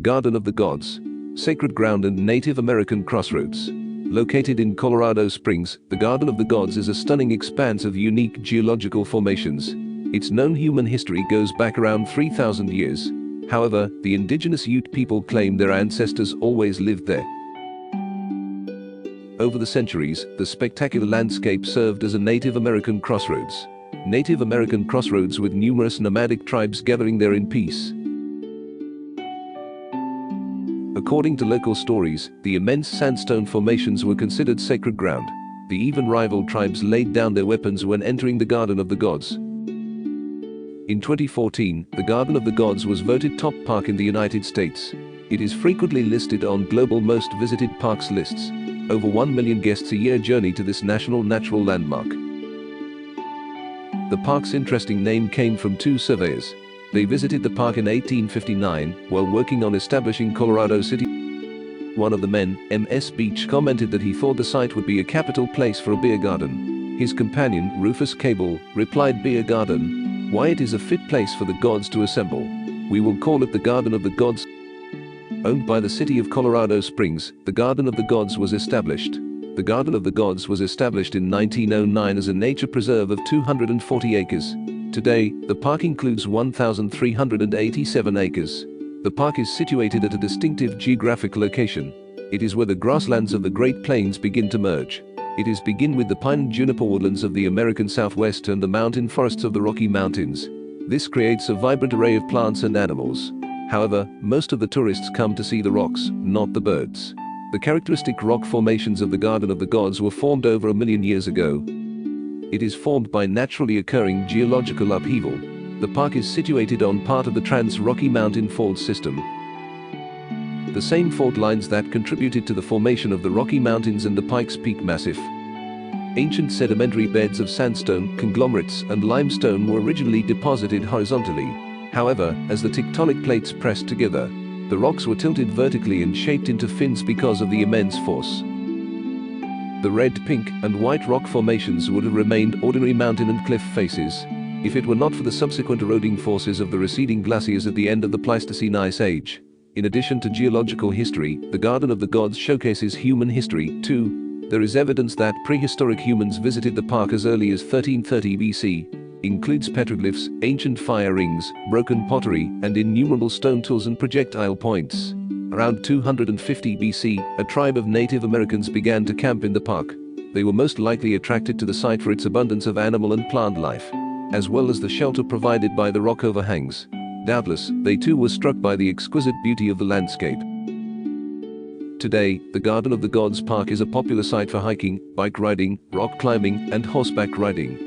Garden of the Gods, Sacred Ground and Native American Crossroads. Located in Colorado Springs, the Garden of the Gods is a stunning expanse of unique geological formations. Its known human history goes back around 3,000 years. However, the indigenous Ute people claim their ancestors always lived there. Over the centuries, the spectacular landscape served as a Native American crossroads. Native American crossroads with numerous nomadic tribes gathering there in peace. According to local stories, the immense sandstone formations were considered sacred ground. The even rival tribes laid down their weapons when entering the Garden of the Gods. In 2014, the Garden of the Gods was voted top park in the United States. It is frequently listed on global most visited parks lists. Over 1 million guests a year journey to this national natural landmark. The park's interesting name came from two surveyors. They visited the park in 1859 while working on establishing Colorado City. One of the men, M.S. Beach, commented that he thought the site would be a capital place for a beer garden. His companion, Rufus Cable, replied, "Beer garden? Why, it is a fit place for the gods to assemble. We will call it the Garden of the Gods." Owned by the city of Colorado Springs, the Garden of the Gods was established. The Garden of the Gods was established in 1909 as a nature preserve of 240 acres. Today, the park includes 1,387 acres. The park is situated at a distinctive geographic location. It is where the grasslands of the Great Plains begin to merge. It is begin with the pine and juniper woodlands of the American Southwest and the mountain forests of the Rocky Mountains. This creates a vibrant array of plants and animals. However, most of the tourists come to see the rocks, not the birds. The characteristic rock formations of the Garden of the Gods were formed over 1 million years ago. It is formed by naturally occurring geological upheaval. The park is situated on part of the Trans-Rocky Mountain Fault System. The same fault lines that contributed to the formation of the Rocky Mountains and the Pikes Peak Massif. Ancient sedimentary beds of sandstone, conglomerates, and limestone were originally deposited horizontally. However, as the tectonic plates pressed together, the rocks were tilted vertically and shaped into fins because of the immense force. The red, pink, and white rock formations would have remained ordinary mountain and cliff faces if it were not for the subsequent eroding forces of the receding glaciers at the end of the Pleistocene Ice Age. In addition to geological history, the Garden of the Gods showcases human history, too. There is evidence that prehistoric humans visited the park as early as 1330 BC. Includes petroglyphs, ancient fire rings, broken pottery, and innumerable stone tools and projectile points. Around 250 BC, a tribe of Native Americans began to camp in the park. They were most likely attracted to the site for its abundance of animal and plant life, as well as the shelter provided by the rock overhangs. Doubtless, they too were struck by the exquisite beauty of the landscape. Today, the Garden of the Gods Park is a popular site for hiking, bike riding, rock climbing, and horseback riding.